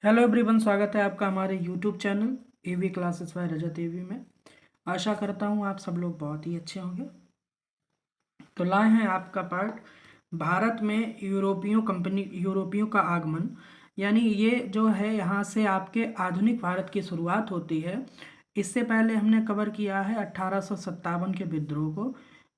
Hello everyone, स्वागत है आपका हमारे YouTube channel AV classes by Rajat AV में। आशा करता हूँ आप सब लोग बहुत ही अच्छे होंगे। तो लाए हैं आपका पार्ट भारत में यूरोपियों का आगमन। यानी ये जो है यहाँ से आपके आधुनिक भारत की शुरुआत होती है। इससे पहले हमने कवर किया है 1857 के विद्रोह को,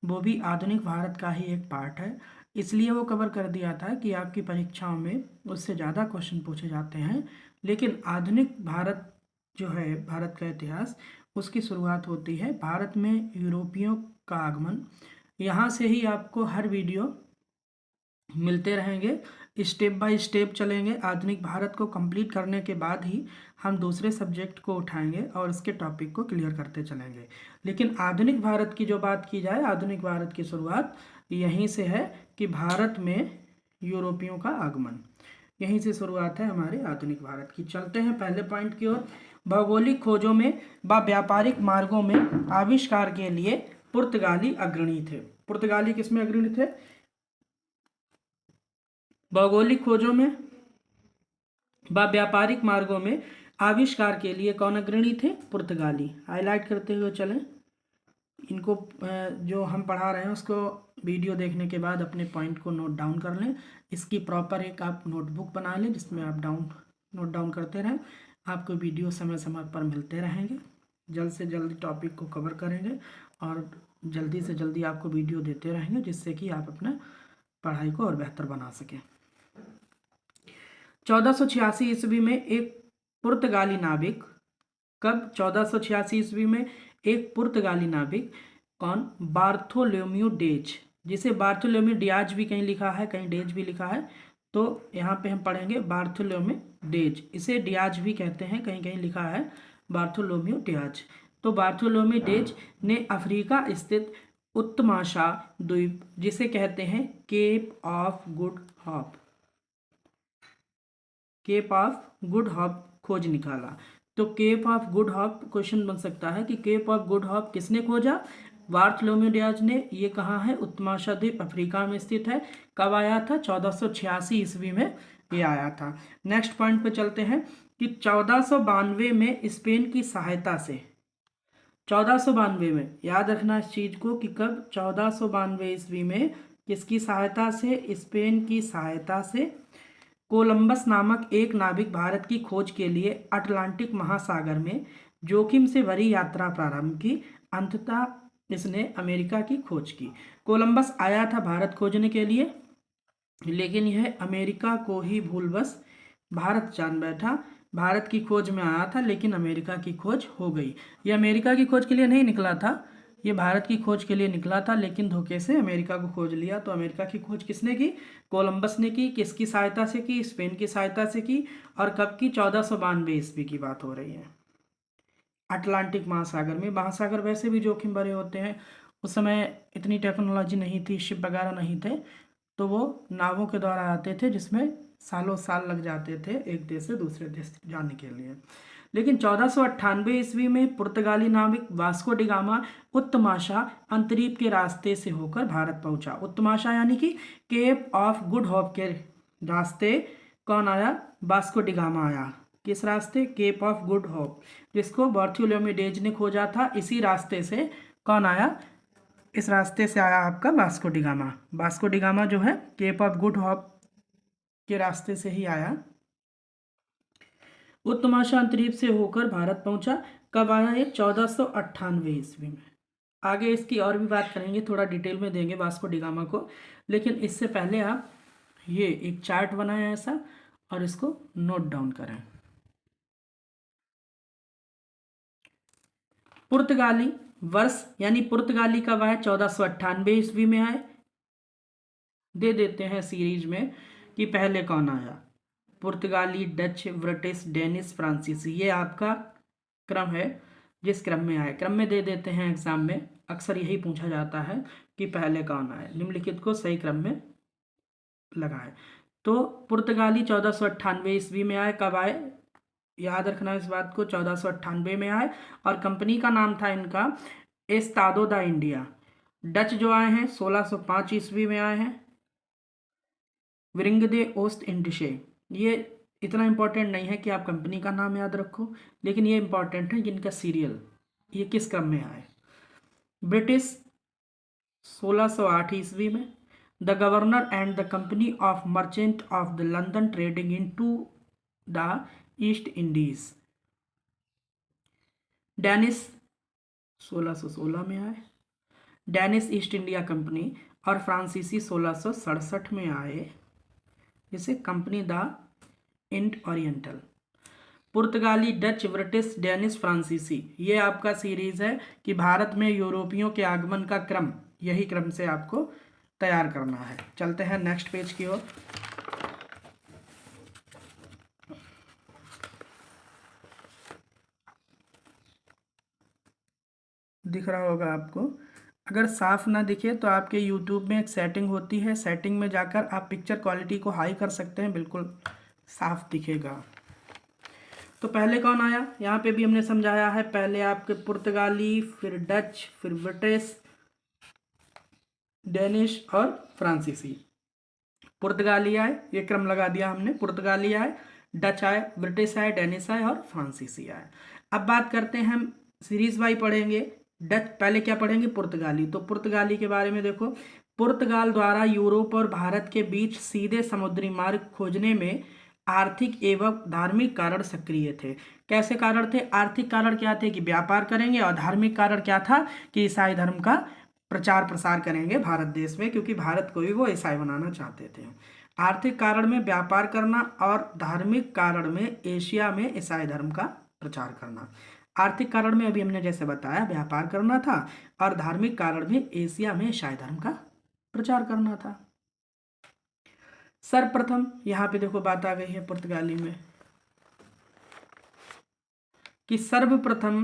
वो भी आधुनिक भारत का ही एक पार्ट है। इसलिए वो कवर कर दिया था कि आपकी परीक्षाओं में उससे ज़्यादा क्वेश्चन पूछे जाते हैं। लेकिन आधुनिक भारत जो है, भारत का इतिहास, उसकी शुरुआत होती है भारत में यूरोपियों का आगमन। यहाँ से ही आपको हर वीडियो मिलते रहेंगे, स्टेप बाय स्टेप चलेंगे। आधुनिक भारत को कंप्लीट करने के बाद ही हम दूसरे सब्जेक्ट को उठाएंगे और इसके टॉपिक को क्लियर करते चलेंगे। लेकिन आधुनिक भारत की जो बात की जाए, आधुनिक भारत की शुरुआत यहीं से है कि भारत में यूरोपियों का आगमन, यहीं से शुरुआत है हमारे आधुनिक भारत की। चलते हैं पहले पॉइंट की ओर। भौगोलिक खोजों में व व्यापारिक मार्गों में आविष्कार के लिए पुर्तगाली अग्रणी थे। पुर्तगाली किसमें अग्रणी थे? भौगोलिक खोजों में व व्यापारिक मार्गों में आविष्कार के लिए कौन अग्रणी थे? पुर्तगाली। हाईलाइट करते हुए चलें इनको। जो हम पढ़ा रहे हैं उसको वीडियो देखने के बाद अपने पॉइंट को नोट डाउन कर लें। इसकी प्रॉपर एक आप नोटबुक बना लें जिसमें आप नोट डाउन करते रहें। आपको वीडियो समय समय पर मिलते रहेंगे। जल्द से जल्द टॉपिक को कवर करेंगे और जल्दी से जल्दी आपको वीडियो देते रहेंगे, जिससे कि आप अपना पढ़ाई को और बेहतर बना सकें। 1486 ईस्वी में एक पुर्तगाली नाविक, कब? 1486 ईस्वी में एक पुर्तगाली नाविक, कौन? बार्थोलोम्यू डेज, जिसे बार्थोलोम्यू डियाज भी कहीं लिखा है, कहीं डेज भी लिखा है। तो यहाँ पे हम पढ़ेंगे बार्थोलोम्यू डेज, इसे डियाज भी कहते हैं, कहीं कहीं लिखा है बार्थोलोम्यू डियाज। तो बार्थोलोम्यू डेज ने अफ्रीका स्थित उत्तमाशा द्वीप, जिसे कहते हैं Cape of Good Hope, Cape of Good Hope खोज निकाला। तो Cape of Good Hope question बन सकता है कि केप ऑफ गुड होप किसने खोजा? बार्थोलोम्यू डियाज ने। ये कहाँ है? उत्तमाशा द्वीप अफ्रीका में स्थित है। कब आया था? 1486 ईस्वी में ये आया था। नेक्स्ट पॉइंट पे चलते हैं कि 1492 में स्पेन की सहायता से, 1492 में, याद रखना इस चीज को कि कब? 1492 ईस्वी में किसकी सहायता से? स्पेन की सहायता से कोलंबस नामक एक नाविक भारत की खोज के लिए अटलांटिक महासागर में जोखिम से भरी यात्रा प्रारंभ की। अंततः इसने अमेरिका की खोज की। कोलंबस आया था भारत खोजने के लिए, लेकिन यह अमेरिका को ही भूलवश भारत जान बैठा। भारत की खोज में आया था लेकिन अमेरिका की खोज हो गई। यह अमेरिका की खोज के लिए नहीं निकला था, ये भारत की खोज के लिए निकला था, लेकिन धोखे से अमेरिका को खोज लिया। तो अमेरिका की खोज किसने की? कोलंबस ने की। किसकी सहायता से की? स्पेन की सहायता से की। और कब की? 1492 ईस्वी की बात हो रही है। अटलांटिक महासागर में, महासागर वैसे भी जोखिम भरे होते हैं, उस समय इतनी टेक्नोलॉजी नहीं थी, शिप वगैरह नहीं थे, तो वो नावों के द्वारा आते थे जिसमें सालों साल लग जाते थे एक देश से दूसरे देश जाने के लिए। लेकिन 1498 ईस्वी में पुर्तगाली नाविक वास्को डिगामा उत्तमाशा अंतरीप के रास्ते से होकर भारत पहुंचा। उत्तमाशा यानी कि केप ऑफ गुड होप के रास्ते कौन आया? वास्को डिगामा आया। किस रास्ते? केप ऑफ गुड होप, जिसको बार्थोलोम्यू डेज ने खोजा था। इसी रास्ते से कौन आया? इस रास्ते से आया आपका वास्को डिगामा। वास्को डिगामा जो है केप ऑफ गुड होप के रास्ते से ही आया। उत्तमाशा अंतरीप से होकर भारत पहुंचा। कब आया ये? 1498 ईस्वी में। आगे इसकी और भी बात करेंगे, थोड़ा डिटेल में देंगे वास्को डिगामा को, लेकिन इससे पहले आप ये एक चार्ट बनाएं ऐसा और इसको नोट डाउन करें। पुर्तगाली वर्ष, यानी पुर्तगाली कब आए? 1498 ईस्वी में आए। दे देते हैं सीरीज में कि पहले कौन आया। पुर्तगाली, डच, ब्रिटिश, डेनिश, फ्रांसीसी, ये आपका क्रम है जिस क्रम में आए। क्रम में दे देते हैं एग्जाम में, अक्सर यही पूछा जाता है कि पहले कौन आए। निम्नलिखित को सही क्रम में लगाए। तो पुर्तगाली 1498 ईस्वी में आए। कब आए? याद रखना इस बात को, 1498 में आए। और कंपनी का नाम था इनका एस्तादो दा इंडिया। डच जो आए हैं 1605 ईस्वी में आए हैं। विरिंग दे ओस्ट इंडिशे, ये इतना इम्पोर्टेंट नहीं है कि आप कंपनी का नाम याद रखो, लेकिन ये इम्पोर्टेंट है कि इनका सीरियल ये किस क्रम में आए। ब्रिटिश 1608 ईस्वी में, the governor and the company of merchant of the London trading into the East Indies. Danish 1616 में आए, डेनिस ईस्ट इंडिया कंपनी, और फ्रांसीसी 1667 में आए, जिसे कंपनी द इंड ओरिएंटल। पुर्तगाली, डच, ब्रिटिश, डेनिश, फ्रांसीसी, ये आपका सीरीज है कि भारत में यूरोपियों के आगमन का क्रम, यही क्रम से आपको तैयार करना है। चलते हैं नेक्स्ट पेज की ओर। दिख रहा होगा आपको, अगर साफ ना दिखे तो आपके YouTube में एक सेटिंग होती है, सेटिंग में जाकर आप पिक्चर क्वालिटी को हाई कर सकते हैं, बिल्कुल साफ दिखेगा। तो पहले कौन आया, यहाँ पे भी हमने समझाया है, पहले आपके पुर्तगाली, फिर डच, फिर ब्रिटिश, डेनिश और फ्रांसीसी। पुर्तगाली आए, ये क्रम लगा दिया हमने, पुर्तगाली आए, डच आए, ब्रिटिश आए, डेनिश आए और फ्रांसीसी आए। अब बात करते हैं, हम सीरीज वाई पढ़ेंगे। डच पहले क्या पढ़ेंगे, पुर्तगाली। तो पुर्तगाली के बारे में देखो, पुर्तगाल द्वारा यूरोप और भारत के बीच सीधे समुद्री मार्ग खोजने में आर्थिक एवं धार्मिक कारण सक्रिय थे। कैसे कारण थे, आर्थिक कारण क्या थे कि व्यापार करेंगे, और धार्मिक कारण क्या था कि ईसाई धर्म का प्रचार प्रसार करेंगे भारत देश में, क्योंकि भारत को भी वो ईसाई बनाना चाहते थे। आर्थिक कारण में व्यापार करना और धार्मिक कारण में एशिया में ईसाई धर्म का प्रचार करना। आर्थिक कारण में अभी हमने जैसे बताया व्यापार करना था, और धार्मिक कारण में एशिया में ईसाई धर्म का प्रचार करना था। सर्वप्रथम यहाँ पे देखो बात आ गई है पुर्तगाली में कि सर्वप्रथम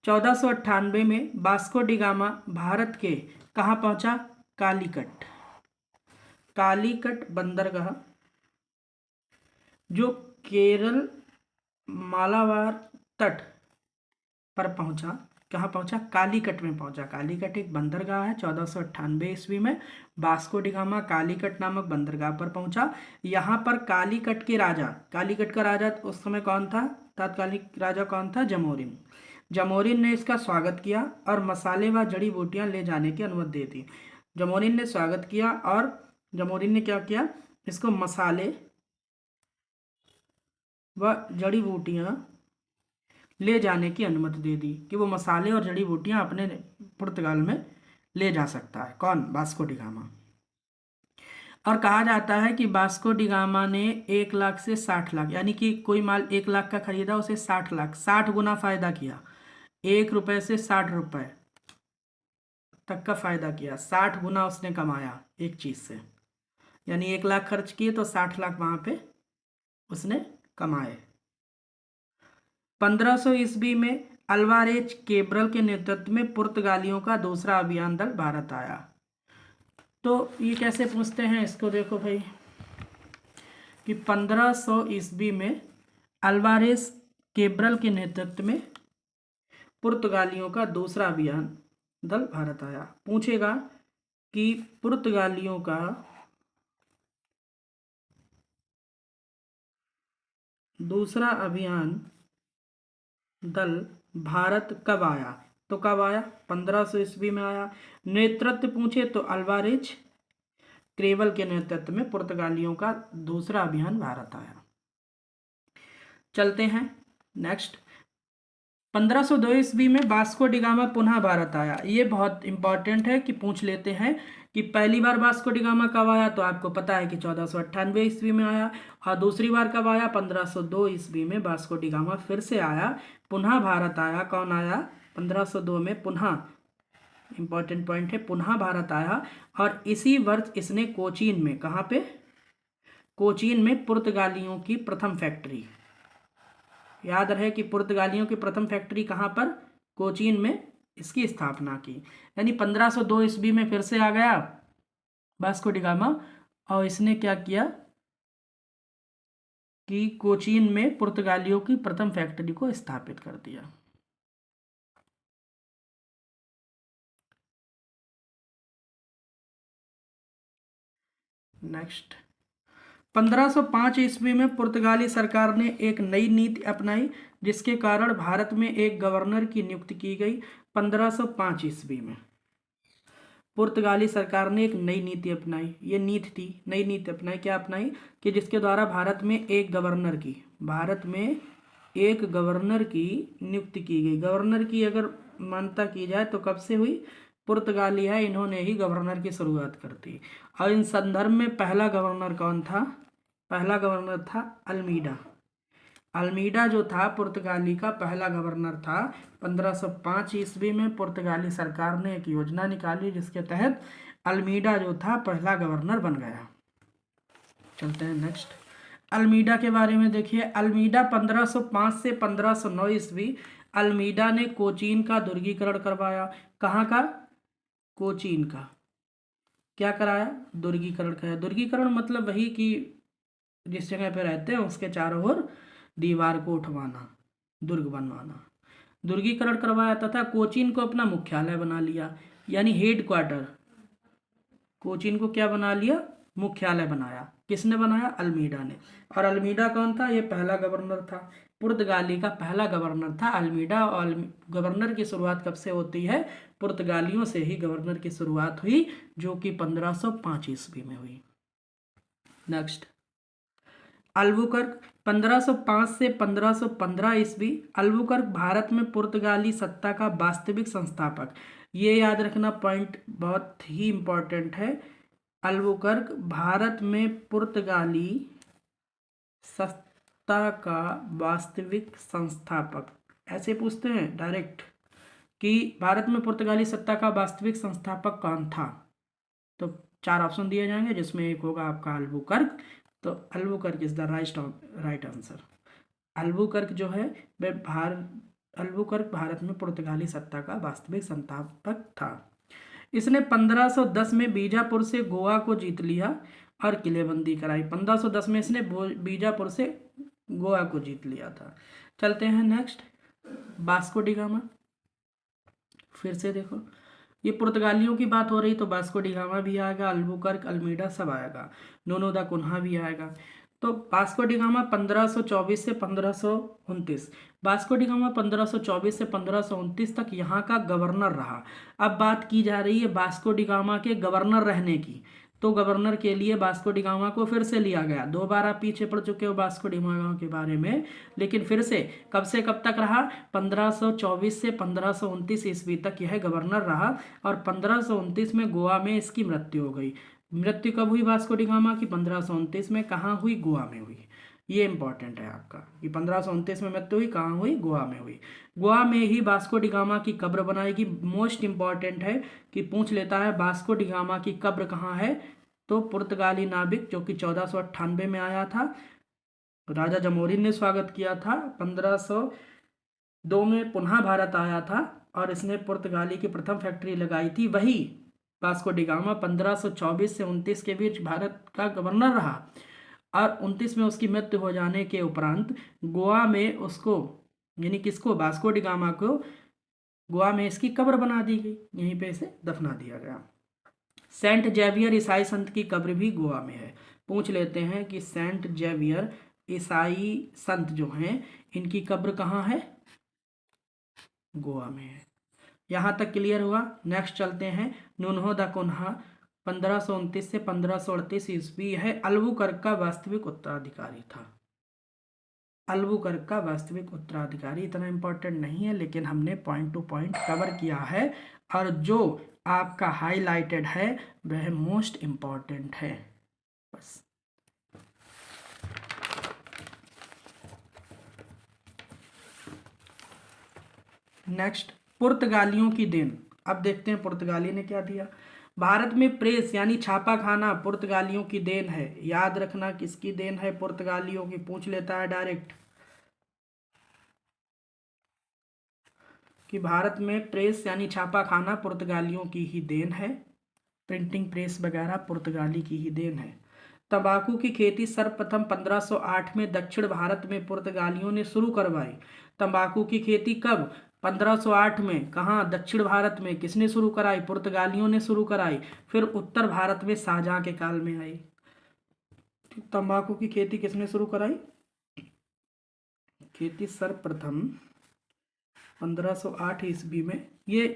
1498 में वास्को डी गामा भारत के कहाँ पहुंचा, कालीकट। कालीकट बंदरगाह जो केरल मालाबार तट पर पहुंचा, कहाँ पहुंचा, कालीकट में पहुंचा। कालीकट एक बंदरगाह है, 1498 ईस्वी में वास्को डी गामा कालीकट नामक बंदरगाह पर पहुंचा। यहाँ पर कालीकट के राजा, कालीकट का राजा उस समय कौन था, तत्कालीन राजा कौन था, जमोरिन। जमोरिन ने इसका स्वागत किया और मसाले व जड़ी बूटियां ले जाने की अनुमति दे दी। जमोरिन ने स्वागत किया और जमोरिन ने क्या किया, इसको मसाले व जड़ी बूटियां ले जाने की अनुमति दे दी, कि वो मसाले और जड़ी बूटियां अपने पुर्तगाल में ले जा सकता है। कौन, वास्को डी गामा। और कहा जाता है कि वास्को डी गामा ने 1 लाख से 60 लाख, यानी कि कोई माल 1 लाख का खरीदा, उसे 60 लाख, 60 गुना फायदा किया। 1 रुपए से 60 रुपए तक का फायदा किया, 60 गुना उसने कमाया एक चीज से। यानी 1 लाख खर्च किए तो 60 लाख वहां पे उसने कमाए। 1500 ईस्वी में अल्वारेज केब्रल के नेतृत्व में पुर्तगालियों का दूसरा अभियान दल भारत आया। तो ये कैसे पूछते हैं, इसको देखो भाई कि 1500 ईस्वी में अल्वारेज केब्रल के नेतृत्व में पुर्तगालियों का दूसरा अभियान दल भारत आया। पूछेगा कि पुर्तगालियों का दूसरा अभियान दल भारत कब आया, तो कब आया, 1500 ईस्वी में आया। नेतृत्व पूछे तो अल्वारेज क्रेवल के नेतृत्व में पुर्तगालियों का दूसरा अभियान भारत आया। चलते हैं नेक्स्ट। 1502 ईस्वी में वास्को डी गामा पुनः भारत आया। ये बहुत इंपॉर्टेंट है कि पूछ लेते हैं कि पहली बार वास्को डी गामा कब आया, तो आपको पता है कि 1498 ईस्वी में आया। और दूसरी बार कब आया, 1502 ईस्वी में वास्को डी गामा फिर से आया, पुनः भारत आया। कौन आया, 1502 में पुनः, इंपॉर्टेंट पॉइंट है, पुनः भारत आया। और इसी वर्ष इसने कोचीन में, कहाँ पे, कोचीन में पुर्तगालियों की प्रथम फैक्ट्री, याद रहे कि पुर्तगालियों की प्रथम फैक्ट्री कहाँ पर, कोचीन में इसकी स्थापना की। यानी 1502 ईस्वी में फिर से आ गया वास्को डी गामा, और इसने क्या किया कि कोचीन में पुर्तगालियों की प्रथम फैक्ट्री को स्थापित कर दिया। नेक्स्ट, 1505 ईस्वी में पुर्तगाली सरकार ने एक नई नीति अपनाई जिसके कारण भारत में एक गवर्नर की नियुक्ति की गई। 1505 ईस्वी में पुर्तगाली सरकार ने एक नई नीति अपनाई, ये नीति थी, नई नीति अपनाई, क्या अपनाई कि जिसके द्वारा भारत में एक गवर्नर की नियुक्ति की गई। गवर्नर की अगर मान्यता की जाए तो कब से हुई? पुर्तगाली है, इन्होंने ही गवर्नर की शुरुआत कर दी। और इन संदर्भ में पहला गवर्नर कौन था? पहला गवर्नर था अल्मीडा। अल्मीडा जो था पुर्तगाली का पहला गवर्नर था। 1505 ईस्वी में पुर्तगाली सरकार ने एक योजना निकाली जिसके तहत अल्मीडा जो था पहला गवर्नर बन गया। चलते हैं नेक्स्ट। अल्मीडा के बारे में देखिए। अल्मीडा 1505 से 1509 ईस्वी अल्मीडा ने कोचीन का दुर्गीकरण करवाया। कहाँ का? कोचीन का। क्या कराया? दुर्गीकरण कराया। दुर्गीकरण मतलब वही कि जिस जगह पे रहते हैं उसके चारों ओर दीवार को उठवाना, दुर्ग बनवाना। दुर्गीकरण करवाया तथा कोचीन को अपना मुख्यालय बना लिया, यानी हेड क्वार्टर। कोचीन को क्या बना लिया? मुख्यालय बनाया। किसने बनाया? अल्मीडा ने। और अल्मीडा कौन था? ये पहला गवर्नर था, पुर्तगाली का पहला गवर्नर था अल्मीडा। और गवर्नर की शुरुआत कब से होती है? पुर्तगालियों से ही गवर्नर की शुरुआत हुई, जो कि 1505 ईस्वी में हुई। नेक्स्ट, अल्बुकर्क 1505 से 1515 ईस्वी। अल्बुकर्क भारत में पुर्तगाली सत्ता का वास्तविक संस्थापक। ये याद रखना पॉइंट बहुत ही इम्पोर्टेंट है। अल्बुकर्क भारत में पुर्तगाली सत्ता का वास्तविक संस्थापक। ऐसे पूछते हैं डायरेक्ट कि भारत में पुर्तगाली सत्ता का वास्तविक संस्थापक कौन था? तो 4 ऑप्शन दिए जाएंगे जिसमें एक होगा आपका अल्बुकर्क। तो Albuquerque is the right answer. Albuquerque जो है वह अल्बुकर्क भारत में पुर्तगाली सत्ता का वास्तविक संस्थापक था। इसने 1510 में बीजापुर से गोवा को जीत लिया और किलेबंदी कराई। 1510 में इसने बीजापुर से गोवा को जीत लिया था। चलते हैं नेक्स्ट, वास्को डी गामा। फिर से देखो, ये पुर्तगालियों की बात हो रही तो वास्को डी गामा भी आएगा, अल्बुकर्क, अल्मीडा सब आएगा, नूनो दा कुन्हा भी आएगा। तो वास्को डी गामा 1524 से 1529। वास्को डी गामा 1524 से 1529 तक यहाँ का गवर्नर रहा। अब बात की जा रही है वास्को डी गामा के गवर्नर रहने की। तो गवर्नर के लिए वास्को डी गामा को फिर से लिया गया। 2 बार आप पीछे पड़ चुके हो वास्को डी गामा के बारे में, लेकिन फिर से कब तक रहा? 1524 से 1529 ईस्वी तक यह गवर्नर रहा। और 1529 में गोवा में इसकी मृत्यु हो गई। मृत्यु कब हुई वास्को डी गामा की? 1529 में। कहाँ हुई? गोवा में हुई। ये इंपॉर्टेंट है आपका कि 1529 में मृत्यु हुई, कहाँ हुई? गोवा में हुई। गोवा में ही वास्को डी गामा की कब्र बनाएगी। मोस्ट इंपॉर्टेंट है कि पूछ लेता है वास्को डी गामा की कब्र कहाँ है। तो पुर्तगाली नाविक जो कि 1498 में आया था, राजा जमोरिन ने स्वागत किया था। 1502 में पुनः भारत आया था और इसने पुर्तगाली की प्रथम फैक्ट्री लगाई थी। वही वास्को डी गामा 1524 से 29 के बीच भारत का गवर्नर रहा और 29 में उसकी मृत्यु हो जाने के उपरांत गोवा में उसको, यानी किसको? वास्को डी गामा को गोवा में इसकी कब्र बना दी गई, यहीं पे इसे दफना दिया गया। सेंट जेवियर ईसाई संत की कब्र भी गोवा में है। पूछ लेते हैं कि सेंट जेवियर ईसाई संत जो हैं इनकी कब्र कहाँ है? गोवा में है। यहाँ तक क्लियर हुआ। नेक्स्ट चलते हैं, नूनो दा कुन्हा 1529 से 1538 ईस्वी है अल्बुकर्क का वास्तविक उत्तराधिकारी था। अल्बुकर्क का वास्तविक उत्तराधिकारी इतना इम्पोर्टेंट नहीं है, लेकिन हमने पॉइंट टू पॉइंट कवर किया है और जो आपका हाईलाइटेड है वह मोस्ट इम्पॉर्टेंट है बस। नेक्स्ट, पुर्तगालियों की देन। अब देखते हैं पुर्तगाली ने क्या दिया। भारत में प्रेस यानी छापाखाना पुर्तगालियों की देन है। याद रखना किसकी देन है? पुर्तगालियों की। पूछ लेता है डायरेक्ट कि भारत में प्रेस यानी छापाखाना पुर्तगालियों की ही देन है। प्रिंटिंग प्रेस वगैरह पुर्तगाली की ही देन है। तंबाकू की खेती सर्वप्रथम 1508 में दक्षिण भारत में पुर्तगालियों ने शुरू करवाई। तंबाकू की खेती कब? 1508 में। कहाँ? दक्षिण भारत में। किसने शुरू कराई? पुर्तगालियों ने शुरू कराई। फिर उत्तर भारत में शाहजहां के काल में आई। तंबाकू की खेती किसने शुरू कराई? खेती सर्वप्रथम 1508 ईस्वी में। ये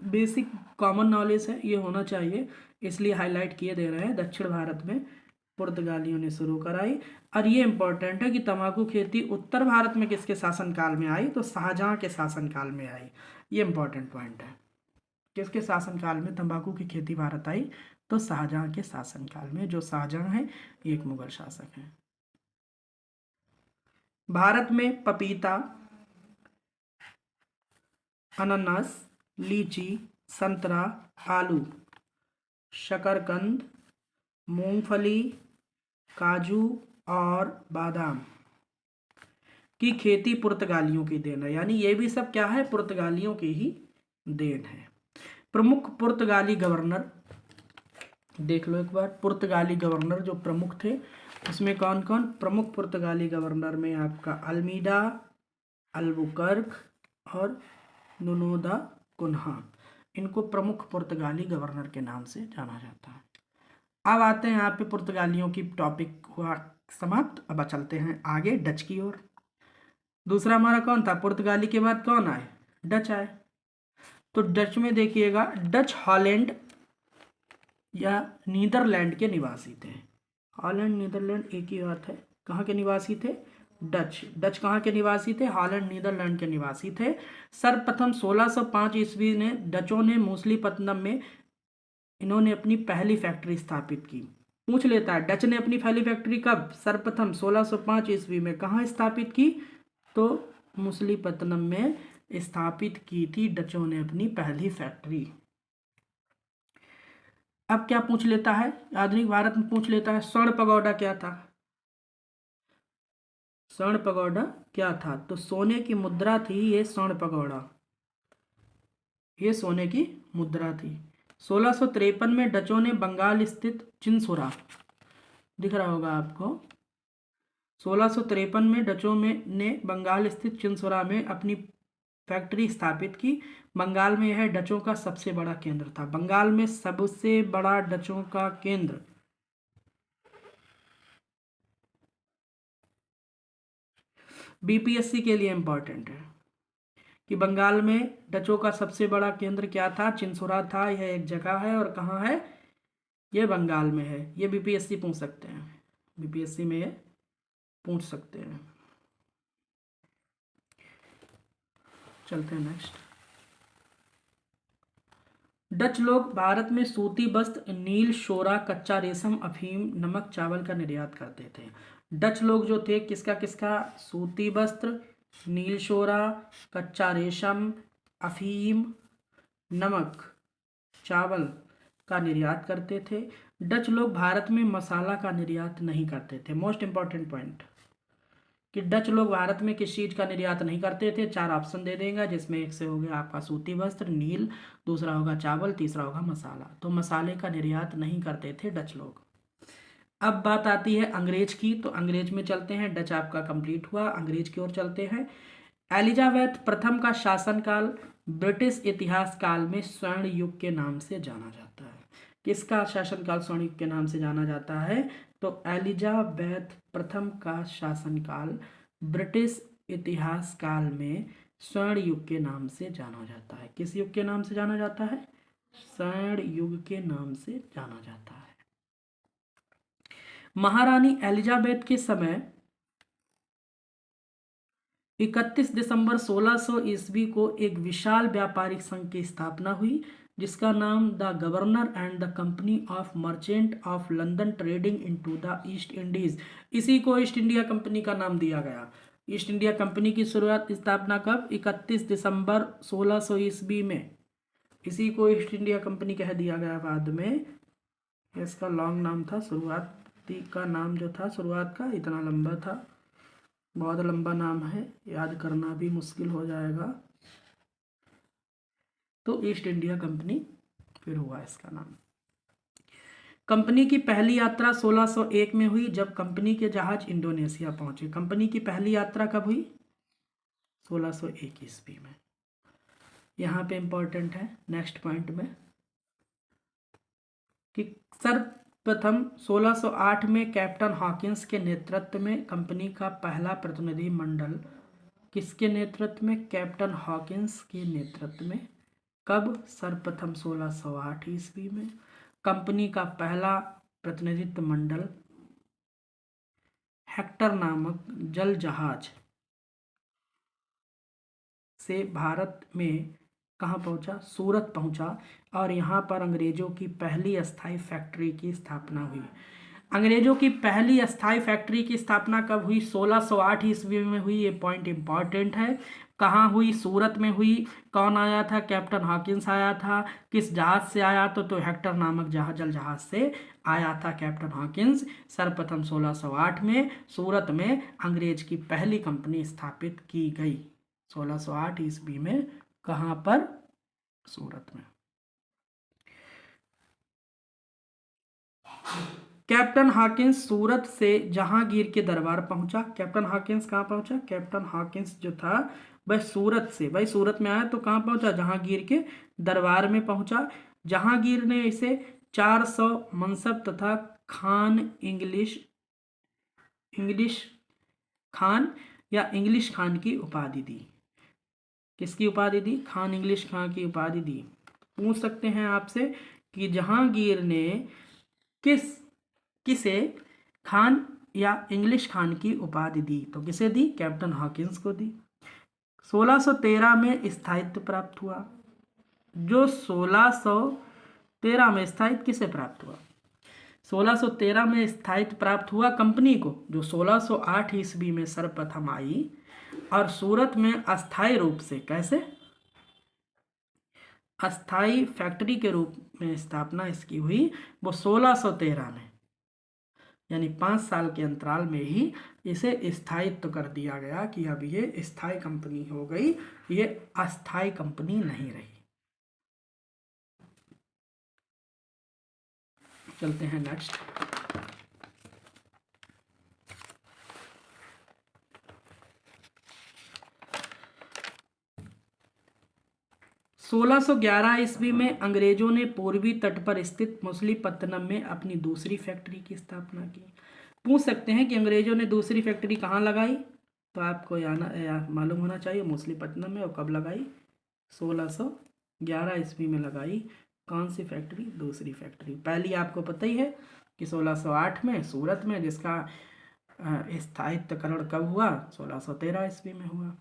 बेसिक कॉमन नॉलेज है, ये होना चाहिए, इसलिए हाईलाइट किए दे रहे हैं। दक्षिण भारत में पुर्तगालियों ने शुरू कराई। और ये इंपॉर्टेंट है कि तंबाकू खेती उत्तर भारत में किसके शासनकाल में आई? तो शाहजहां के शासनकाल में आई। ये इंपॉर्टेंट पॉइंट है। किसके शासनकाल में तंबाकू की खेती भारत आई? तो शाहजहां के शासनकाल में। जो शाहजहां है ये एक मुगल शासक हैं। भारत में पपीता, अनानास, लीची, संतरा, आलू, शकरकंद, मूंगफली, काजू और बादाम की खेती पुर्तगालियों की देन है। यानी ये भी सब क्या है? पुर्तगालियों की ही देन है। प्रमुख पुर्तगाली गवर्नर देख लो एक बार। पुर्तगाली गवर्नर जो प्रमुख थे उसमें कौन कौन? प्रमुख पुर्तगाली गवर्नर में आपका अल्मीडा, अल्बुकर्क और नुनो दा कुन्हा, इनको प्रमुख पुर्तगाली गवर्नर के नाम से जाना जाता है। अब आते हैं यहाँ पे पुर्तगालियों की टॉपिक हुआ समाप्त। अब चलते हैं आगे डच की ओर। दूसरा हमारा कौन था? पुर्तगाली के बाद कौन आए? डच आए। तो डच में देखिएगा, डच हॉलैंड या नीदरलैंड के निवासी थे। हॉलैंड नीदरलैंड एक ही बात है। कहाँ के निवासी थे? डच। डच कहाँ के निवासी थे? हॉलैंड नीदरलैंड के निवासी थे। सर्वप्रथम 1605 ईस्वी ने डचों ने मूसलीपट्टनम में इन्होंने अपनी पहली फैक्ट्री स्थापित की। पूछ लेता है डच ने अपनी पहली फैक्ट्री कब? सर्वप्रथम 1605 ईस्वी में। कहाँ स्थापित की? तो मूसलीपट्टनम में स्थापित की थी डचों ने अपनी पहली फैक्ट्री। अब क्या पूछ लेता है? आधुनिक भारत में पूछ लेता है स्वर्ण पगोडा क्या था? स्वर्ण पगोडा क्या था? तो सोने की मुद्रा थी ये स्वर्ण पगोडा, ये सोने की मुद्रा थी। 1653 में डचों ने बंगाल स्थित चिंसुरा, दिख रहा होगा आपको, 1653 में डचों ने बंगाल स्थित चिंसुरा में अपनी फैक्ट्री स्थापित की। बंगाल में यह डचों का सबसे बड़ा केंद्र था। बंगाल में सबसे बड़ा डचों का केंद्र बीपीएससी के लिए इंपॉर्टेंट है कि बंगाल में डचों का सबसे बड़ा केंद्र क्या था? चिंसुरा था। यह एक जगह है और कहाँ है? यह बंगाल में है। ये बीपीएससी पूछ सकते हैं, बीपीएससी में ये पूछ सकते हैं। चलते हैं नेक्स्ट। डच लोग भारत में सूती वस्त्र, नील, शोरा, कच्चा रेशम, अफीम, नमक, चावल का निर्यात करते थे। डच लोग जो थे किसका किसका? सूती वस्त्र, नील शोरा, कच्चा रेशम, अफीम, नमक, चावल का निर्यात करते थे। डच लोग भारत में मसाला का निर्यात नहीं करते थे। मोस्ट इंपॉर्टेंट पॉइंट कि डच लोग भारत में किस चीज़ का निर्यात नहीं करते थे। 4 ऑप्शन दे देंगे, जिसमें एक से हो गया आपका सूती वस्त्र, नील, दूसरा होगा चावल, तीसरा होगा मसाला। तो मसाले का निर्यात नहीं करते थे डच लोग। अब बात आती है अंग्रेज की, तो अंग्रेज में चलते हैं। डच आपका कंप्लीट हुआ, अंग्रेज की ओर चलते हैं। एलिजाबेथ प्रथम का शासनकाल ब्रिटिश इतिहास काल में स्वर्ण युग के नाम से जाना जाता है। किसका शासनकाल स्वर्ण युग के नाम से जाना जाता है? तो एलिजाबेथ प्रथम का शासनकाल ब्रिटिश इतिहास काल में स्वर्ण युग के नाम से जाना जाता है। किस युग के नाम से जाना जाता है? स्वर्ण युग के नाम से जाना जाता है। महारानी एलिजाबेथ के समय 31 दिसंबर 1600 ईस्वी को एक विशाल व्यापारिक संघ की स्थापना हुई, जिसका नाम the governor and the company of merchant of London trading into the East Indies. इसी को ईस्ट इंडिया कंपनी का नाम दिया गया। ईस्ट इंडिया कंपनी की शुरुआत स्थापना कब? 31 दिसंबर 1600 ईस्वी में। इसी को ईस्ट इंडिया कंपनी कह दिया गया बाद में। इसका लॉन्ग नाम था, शुरुआती का नाम जो था शुरुआत का इतना लंबा था, बहुत लंबा नाम है, याद करना भी मुश्किल हो जाएगा। तो ईस्ट इंडिया कंपनी फिर हुआ इसका नाम। कंपनी की पहली यात्रा 1601 में हुई, जब कंपनी के जहाज इंडोनेशिया पहुंचे। कंपनी की पहली यात्रा कब हुई? 1601 ईस्वी में। यहाँ पे इंपॉर्टेंट है नेक्स्ट पॉइंट में कि सर प्रथम 1608 में कैप्टन हॉकिंस के नेतृत्व में कंपनी का पहला प्रतिनिधि मंडल, किसके नेतृत्व में? कैप्टन हॉकिंस के नेतृत्व में। कब? सर्वप्रथम 1608 ईस्वी में। कंपनी का पहला प्रतिनिधित्व मंडल हेक्टर नामक जल जहाज से भारत में कहाँ पहुंचा? सूरत पहुंचा, और यहाँ पर अंग्रेजों की पहली अस्थाई फैक्ट्री की स्थापना हुई। अंग्रेजों की पहली अस्थाई फैक्ट्री की स्थापना कब हुई? 1608 ईस्वी में हुई। ये पॉइंट इंपॉर्टेंट है। कहाँ हुई? सूरत में हुई। कौन आया था? कैप्टन हॉकिंस आया था। किस जहाज से आया? तो हेक्टर नामक जल जहाज से आया था कैप्टन हॉकिंस। सर्वप्रथम 1608 में सूरत में अंग्रेज की पहली कंपनी स्थापित की गई। 1608 ईस्वी में कहाँ पर? सूरत में। कैप्टन हॉकिंस सूरत से जहांगीर के दरबार पहुंचा। कैप्टन हॉकिंस कहाँ पहुंचा? कैप्टन हॉकिंस जो था वह सूरत से, भाई सूरत में आया तो कहाँ पहुंचा? जहांगीर के दरबार में पहुंचा। जहांगीर ने इसे 400 मनसब तथा खान इंग्लिश खान या इंग्लिश खान की उपाधि दी। किसकी उपाधि दी? खान इंग्लिश खान की उपाधि दी। पूछ सकते हैं आपसे कि जहांगीर ने किसे खान या इंग्लिश खान की उपाधि दी? तो किसे दी? कैप्टन हॉकिंस को दी। 1613 में स्थायित्व प्राप्त हुआ। जो 1613 में स्थायित्व किसे प्राप्त हुआ? 1613 में स्थायित्व प्राप्त हुआ कंपनी को, जो 1608 ईस्वी में सर्वप्रथम आई और सूरत में अस्थायी रूप से, कैसे? अस्थाई फैक्ट्री के रूप में स्थापना इसकी हुई, वो 1613 में, यानी 5 साल के अंतराल में ही इसे स्थायित्व कर दिया गया कि अब ये स्थायी कंपनी हो गई, ये अस्थाई कंपनी नहीं रही। चलते हैं नेक्स्ट। सोलह 1611 ईस्वी में अंग्रेजों ने पूर्वी तट पर स्थित मछलीपत्तनम में अपनी दूसरी फैक्ट्री की स्थापना की। पूछ सकते हैं कि अंग्रेजों ने दूसरी फैक्ट्री कहाँ लगाई? तो आपको मालूम होना चाहिए मछलीपत्तनम में। और कब लगाई? 1611 ईस्वी में लगाई। कौन सी फैक्ट्री? दूसरी फैक्ट्री। पहली आपको पता ही है कि 1608 में सूरत में, जिसका स्थायित्वकरण कब हुआ? 1613 ईस्वी में हुआ।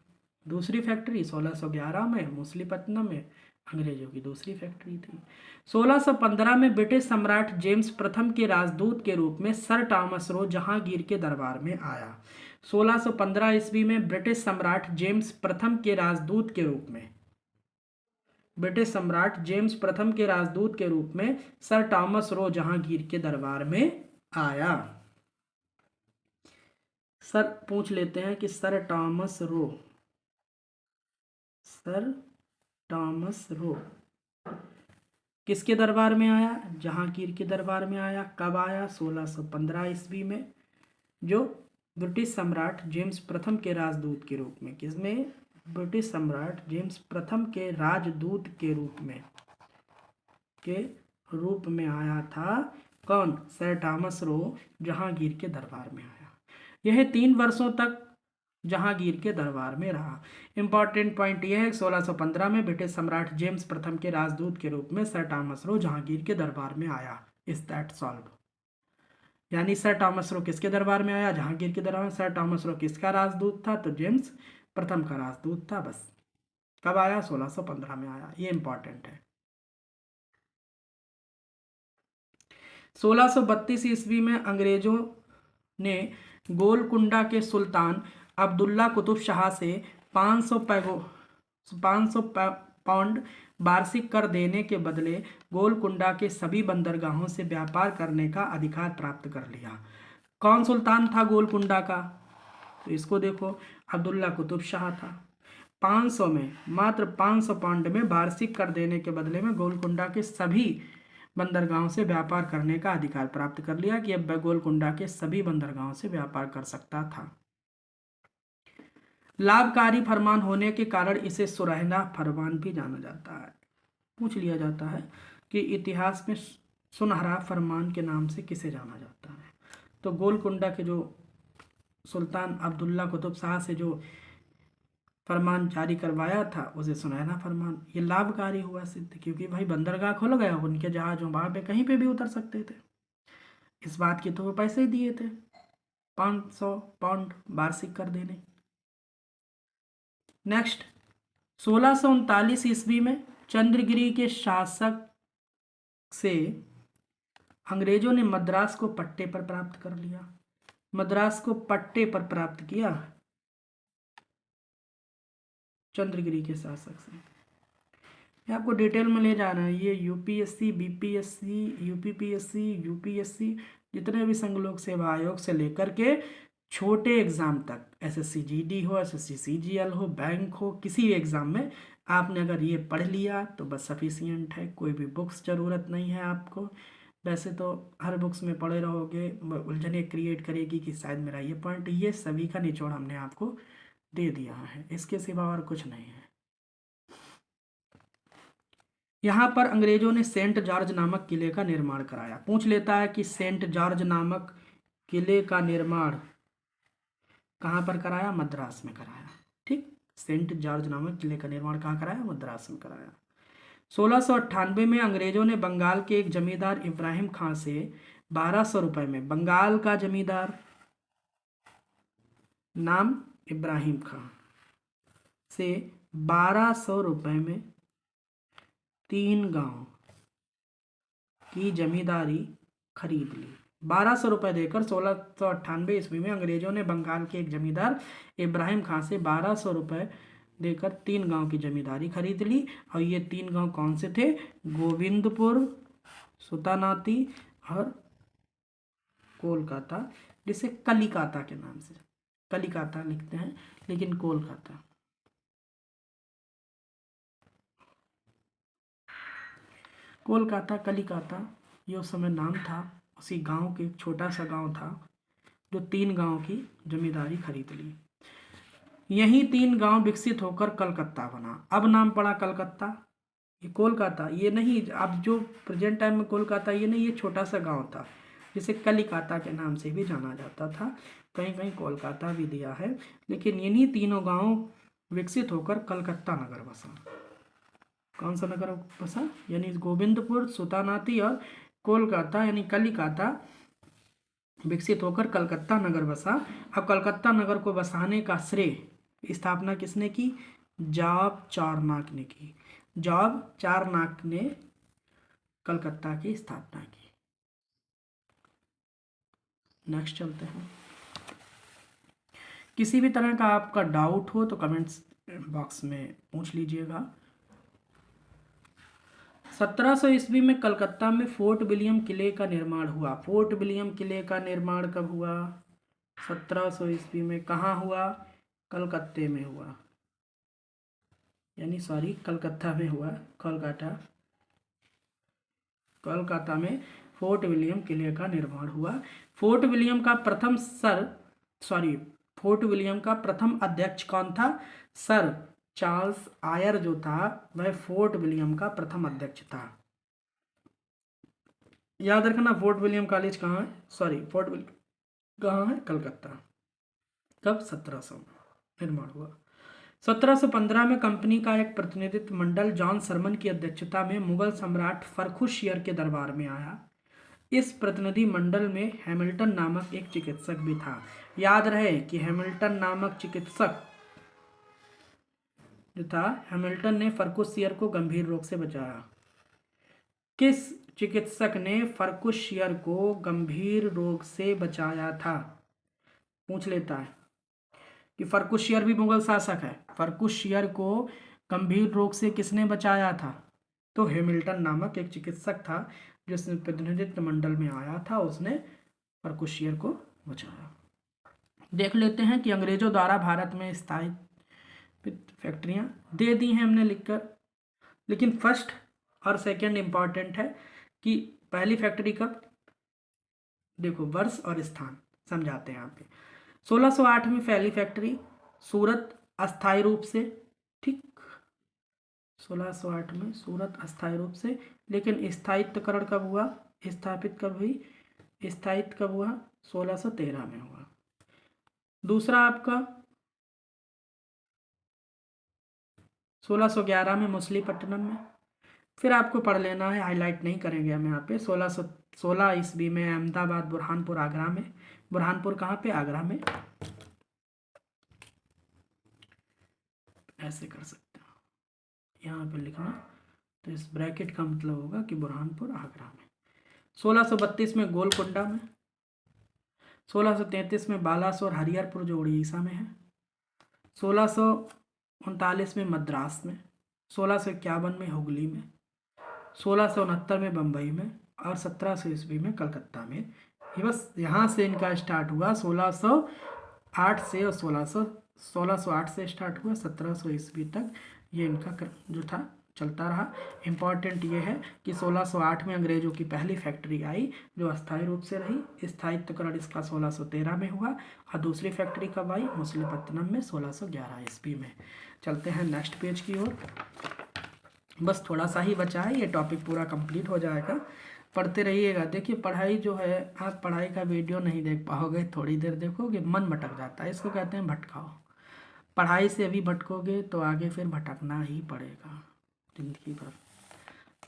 दूसरी फैक्ट्री 1611 में मछलीपत्तनम में अंग्रेजों की दूसरी फैक्ट्री थी। 1615 में ब्रिटिश सम्राट जेम्स प्रथम के राजदूत के रूप में सर टॉमस रो जहांगीर के दरबार में आया। 1615 ईस्वी में ब्रिटिश सम्राट जेम्स प्रथम के राजदूत के रूप में, ब्रिटिश सम्राट जेम्स प्रथम के राजदूत के रूप में सर टॉमस रो जहांगीर के दरबार में आया। सर पूछ लेते हैं कि सर टॉमस रो किसके दरबार में आया? जहांगीर के दरबार में आया। कब आया? 1615 ईस्वी में, जो ब्रिटिश सम्राट जेम्स प्रथम के राजदूत के रूप में। किसमें? ब्रिटिश सम्राट जेम्स प्रथम के राजदूत के रूप में आया था। कौन? सर टॉमस रो जहांगीर के दरबार में आया। यह 3 वर्षों तक जहांगीर के दरबार में रहा। इंपॉर्टेंट पॉइंट यह है कि 1615 में ब्रिटिश सम्राट जेम्स प्रथम के राजदूत के रूप में सर टॉमस रो जहांगीर के दरबार में आया। Is that solve? यानी सर टॉमस रो किसके दरबार में आया? जहांगीर के दरबार में। सर टॉमस रो किसका राजदूत था? तो जेम्स प्रथम का राजदूत था। बस। कब आया? 1615 में आया। ये इंपॉर्टेंट है। 1632 ईस्वी में अंग्रेजों ने गोलकुंडा के सुल्तान अब्दुल्ला कुतुब शाह से 500 पाउंड वार्षिक कर देने के बदले गोलकुंडा के सभी बंदरगाहों से व्यापार करने का अधिकार प्राप्त कर लिया। कौन सुल्तान था गोलकुंडा का? तो इसको देखो, अब्दुल्ला कुतुब शाह था। 500 में, मात्र 500 पाउंड में वार्षिक कर देने के बदले में गोलकुंडा के सभी बंदरगाहों से व्यापार करने का अधिकार प्राप्त कर लिया कि अब गोलकुंडा के सभी बंदरगाहों से व्यापार कर सकता था। लाभकारी फरमान होने के कारण इसे सुरहना फरमान भी जाना जाता है। पूछ लिया जाता है कि इतिहास में सुनहरा फरमान के नाम से किसे जाना जाता है? तो गोलकुंडा के जो सुल्तान अब्दुल्ला कुतुब शाह से जो फरमान जारी करवाया था उसे सुनहरा फरमान, ये लाभकारी हुआ सिद्ध, क्योंकि भाई बंदरगाह खुल गया, उनके जहाज वहाँ पे कहीं पे भी उतर सकते थे। इस बात की तो वो पैसे ही दिए थे, 500 पाउंड वार्षिक कर देने। नेक्स्ट, 1639 ईस्वी में चंद्रगिरी के शासक से अंग्रेजों ने मद्रास को पट्टे पर प्राप्त कर लिया। मद्रास को पट्टे पर प्राप्त किया चंद्रगिरी के शासक से। ये आपको डिटेल में ले जाना है। ये यूपीएससी, बीपीएससी, यूपीपीएससी, यूपीएससी, जितने भी संघ लोक सेवा आयोग से लेकर के छोटे एग्जाम तक, एसएससी जीडी हो, एसएससी सीजीएल हो, बैंक हो, किसी भी एग्जाम में आपने अगर ये पढ़ लिया तो बस सफिशियंट है। कोई भी बुक्स ज़रूरत नहीं है आपको। वैसे तो हर बुक्स में पढ़े रहोगे, उलझने क्रिएट करेगी कि शायद मेरा ये पॉइंट, ये सभी का निचोड़ हमने आपको दे दिया है, इसके सिवा और कुछ नहीं है। यहाँ पर अंग्रेजों ने सेंट जॉर्ज नामक किले का निर्माण कराया। पूछ लेता है कि सेंट जॉर्ज नामक किले का निर्माण कहाँ पर कराया? मद्रास में कराया। ठीक, सेंट जॉर्ज नामक किले का निर्माण कहाँ कराया? मद्रास में कराया। 1698 में अंग्रेजों ने बंगाल के एक जमींदार इब्राहिम खां से 1200 रुपए में, बंगाल का जमींदार नाम इब्राहिम खां से 1200 रुपए में 3 गांव की जमींदारी खरीद ली। 1200 रुपये देकर 1698 ईस्वी में अंग्रेजों ने बंगाल के एक जमींदार इब्राहिम खां से 1200 रुपये देकर 3 गांव की जमींदारी खरीद ली। और ये 3 गांव कौन से थे? गोविंदपुर, सुतानाती और कोलकाता, जिसे कलिकाता के नाम से, कलिकाता लिखते हैं लेकिन कोलकाता। कोलकाता, कलिकाता ये उस समय नाम था, उसी गांव के, एक छोटा सा गांव था जो 3 गांव की जमींदारी खरीद ली। यही 3 गांव विकसित होकर कलकत्ता बना। अब नाम पड़ा कलकत्ता। ये कोलकाता ये नहीं, अब जो प्रेजेंट टाइम में कोलकाता ये नहीं, ये छोटा सा गांव था जिसे कलिकाता के नाम से भी जाना जाता था। कहीं कहीं कोलकाता भी दिया है, लेकिन इन्हीं तीनों गांव विकसित होकर कलकत्ता नगर बसा। कौन सा नगर बसा? यानी गोविंदपुर, सुतानाती और कोलकाता यानी कलिकाता विकसित होकर कलकत्ता नगर बसा। अब कलकत्ता नगर को बसाने का श्रेय, स्थापना किसने की? जॉब चारनाक ने की। जॉब चारनाक ने कलकत्ता की स्थापना की। नेक्स्ट चलते हैं। किसी भी तरह का आपका डाउट हो तो कमेंट्स बॉक्स में पूछ लीजिएगा। 1700 ईस्वी में कलकत्ता में फोर्ट विलियम किले का निर्माण हुआ। फोर्ट विलियम किले का निर्माण कब हुआ? 1700 ईस्वी में। कहाँ हुआ? कलकत्ते में हुआ, यानी सॉरी कलकत्ता में हुआ, कोलकाता में फोर्ट विलियम किले का निर्माण हुआ। फोर्ट विलियम का प्रथम अध्यक्ष कौन था? सर चार्ल्स आयर जो था वह फोर्ट विलियम का प्रथम अध्यक्ष था। याद रखना फोर्ट विलियम कॉलेज कहाँ है? फोर्ट विलियम कहाँ है? कलकत्ता। कब? 1700 में निर्माण हुआ। 1715 में कंपनी का एक प्रतिनिधित्व मंडल जॉन सरमन की अध्यक्षता में मुगल सम्राट फर्रुखशियर के दरबार में आया। इस प्रतिनिधि मंडल में हैमिल्टन नामक एक चिकित्सक भी था। याद रहे कि हैमिल्टन नामक चिकित्सक जो था, हैमिल्टन ने फर्रुखशियर को गंभीर रोग से बचाया। किस चिकित्सक ने फर्रुखशियर को गंभीर रोग से बचाया था? पूछ लेता है कि फर्रुखशियर भी मुगल शासक है। फर्रुखशियर को गंभीर रोग से किसने बचाया था? तो हैमिल्टन नामक एक चिकित्सक था जिसने प्रतिनिधित्व मंडल में आया था, उसने फर्रुखशियर को बचाया। देख लेते हैं कि अंग्रेजों द्वारा भारत में स्थायी फैक्ट्रियां दे दी हैं हमने लिखकर, लेकिन फर्स्ट और सेकंड इंपॉर्टेंट है कि पहली फैक्ट्री कब, देखो वर्ष और स्थान समझाते हैं यहाँ पे। 1608 में पहली फैक्ट्री सूरत अस्थायी रूप से, ठीक 1608 में सूरत अस्थायी रूप से, लेकिन स्थायित्वकरण कब हुआ? स्थापित कब हुई, स्थापित कब हुआ, 1613 में हुआ। दूसरा आपका 1611 में मछलीपट्टनम में। फिर आपको पढ़ लेना है, हाईलाइट नहीं करेंगे हम यहाँ पे। 1616 ईस्वी में अहमदाबाद, बुरहानपुर आगरा में। बुरहानपुर कहाँ पे, आगरा में। ऐसे कर सकते हो, यहाँ पे लिखना, तो इस ब्रैकेट का मतलब होगा कि बुरहानपुर आगरा में। 1632 में गोलकुंडा में। 1633 में बालासोर हरिहरपुर जो उड़ीसा में है। 1639 में मद्रास में। 1651 में हुगली में। 1669 में बम्बई में। और 1700 ईस्वी में कलकत्ता में। ये बस यहाँ से इनका स्टार्ट हुआ 1608 से, और 1608 से स्टार्ट हुआ 1700 ईस्वी तक ये इनका जो था चलता रहा। इम्पॉर्टेंट ये है कि 1608 में अंग्रेजों की पहली फैक्ट्री आई जो अस्थायी रूप से रही। स्थायित्वकरण इसका 1613 में हुआ। और दूसरी फैक्ट्री कब आई, मछलीपट्टनम में 1611 ईस्वी में। चलते हैं नेक्स्ट पेज की ओर। बस थोड़ा सा ही बचा है, ये टॉपिक पूरा कंप्लीट हो जाएगा। पढ़ते रहिएगा। देखिए पढ़ाई जो है, आप पढ़ाई का वीडियो नहीं देख पाओगे, थोड़ी देर देखोगे मन भटक जाता है, इसको कहते हैं भटकाओ। पढ़ाई से अभी भटकोगे तो आगे फिर भटकना ही पड़ेगा ज़िंदगी भर।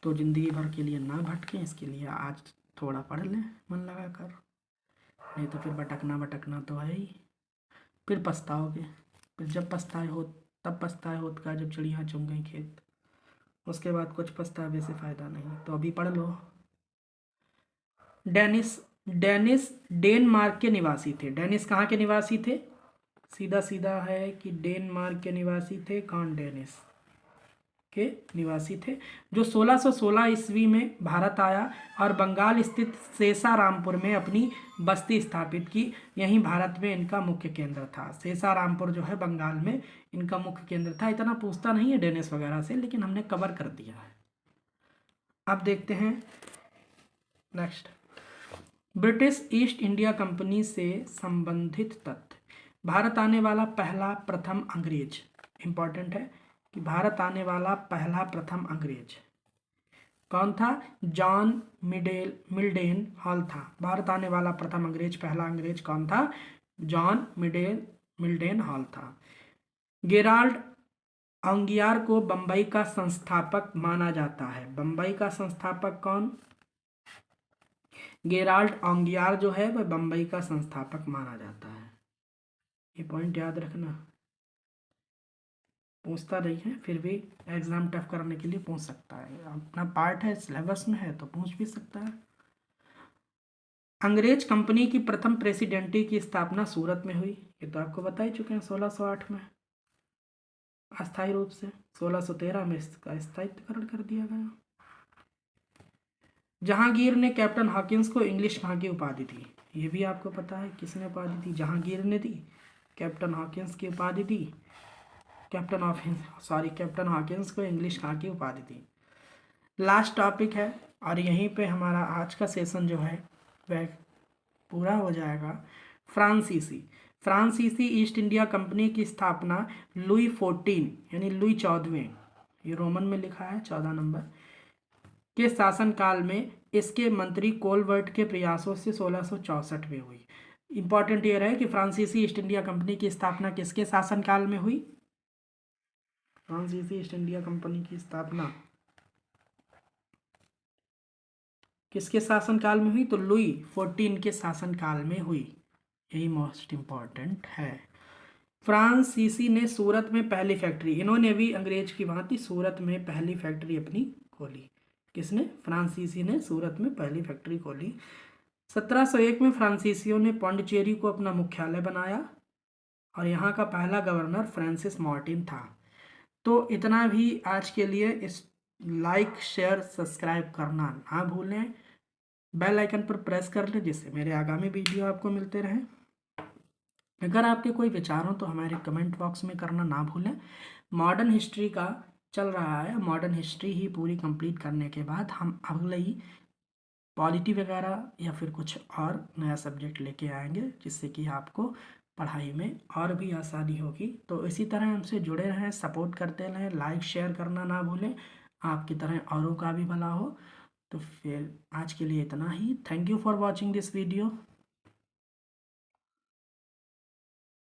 तो ज़िंदगी भर के लिए ना भटकें, इसके लिए आज थोड़ा पढ़ लें मन लगा कर, नहीं तो फिर भटकना तो है ही। फिर पछताओगे। फिर जब पछताए हो तब पछताए होत का जब चिड़िया चुग गई खेत। उसके बाद कुछ पछतावे से फ़ायदा नहीं, तो अभी पढ़ लो। डेनिस डेनमार्क के निवासी थे। डेनिस कहाँ के निवासी थे, सीधा सीधा है कि डेनमार्क के निवासी थे। कौन, डेनिस के निवासी थे, जो 1616 ईस्वी में भारत आया और बंगाल स्थित सेसारामपुर में अपनी बस्ती स्थापित की। यहीं भारत में इनका मुख्य केंद्र था। सेसारामपुर जो है बंगाल में इनका मुख्य केंद्र था। इतना पूछता नहीं है डेनिस वगैरह से, लेकिन हमने कवर कर दिया है। अब देखते हैं next, British east India company से संबंधित तथ्य। भारत आने वाला पहला प्रथम अंग्रेज, इंपॉर्टेंट है कि भारत आने वाला पहला प्रथम अंग्रेज कौन था, जॉन मिल्डेन हॉल था। भारत आने वाला प्रथम अंग्रेज, पहला अंग्रेज कौन था, जॉन मिल्डेन हॉल था। गेराल्ड ऑंगियार को बंबई का संस्थापक माना जाता है। बंबई का संस्थापक कौन, गेराल्ड ऑंगियार जो है वह बंबई का संस्थापक माना जाता है। ये पॉइंट याद रखना, पूछता नहीं है फिर भी एग्जाम टफ करने के लिए पूछ सकता है। अपना पार्ट है, सिलेबस में है तो पूछ भी सकता है। अंग्रेज कंपनी की प्रथम प्रेसिडेंटी की स्थापना सूरत में हुई। ये तो आपको बता ही चुके हैं, 1608 में अस्थायी रूप से। 1613 में इसका स्थायित्वकरण कर दिया गया। जहांगीर ने कैप्टन हॉकिंस को इंग्लिश कहाँ की उपाधि दी, ये भी आपको पता है किसने उपाधि दी, जहांगीर ने दी। कैप्टन हॉकिंस की उपाधि दी, कैप्टन हॉकिंस को इंग्लिश कहाँ की उपाधि दी। लास्ट टॉपिक है और यहीं पे हमारा आज का सेशन जो है वह पूरा हो जाएगा। फ्रांसीसी ईस्ट इंडिया कंपनी की स्थापना लुई 14 यानी लुई 14वें, ये रोमन में लिखा है 14 नंबर, के शासनकाल में इसके मंत्री कोलबर्ट के प्रयासों से 1664 में हुई। इंपॉर्टेंट ये रहे कि फ्रांसीसी ईस्ट इंडिया कंपनी की स्थापना किसके शासनकाल में हुई, फ्रांसीसी ईस्ट इंडिया कंपनी की स्थापना किसके शासनकाल में हुई, तो लुई 14 के शासनकाल में हुई। यही मोस्ट इंपॉर्टेंट है। फ्रांसीसी ने सूरत में पहली फैक्ट्री, इन्होंने भी अंग्रेज की भांति सूरत में पहली फैक्ट्री अपनी खोली। किसने, फ्रांसीसी ने सूरत में पहली फैक्ट्री खोली। 1701 में फ्रांसीसियों ने पौंडीचेरी को अपना मुख्यालय बनाया और यहाँ का पहला गवर्नर फ्रांसिस मार्टिन था। तो इतना भी आज के लिए। इस लाइक शेयर सब्सक्राइब करना ना भूलें, बेल आइकन पर प्रेस कर लें जिससे मेरे आगामी वीडियो आपको मिलते रहें। अगर आपके कोई विचार हो तो हमारे कमेंट बॉक्स में करना ना भूलें। मॉडर्न हिस्ट्री का चल रहा है, मॉडर्न हिस्ट्री ही पूरी कंप्लीट करने के बाद हम अगले ही पॉलिटी वगैरह या फिर कुछ और नया सब्जेक्ट लेके आएंगे जिससे कि आपको पढ़ाई में और भी आसानी होगी। तो इसी तरह हमसे जुड़े रहें, सपोर्ट करते रहें, लाइक शेयर करना ना भूलें। आपकी तरह औरों का भी भला हो। तो फिर आज के लिए इतना ही। Thank you for watching this video.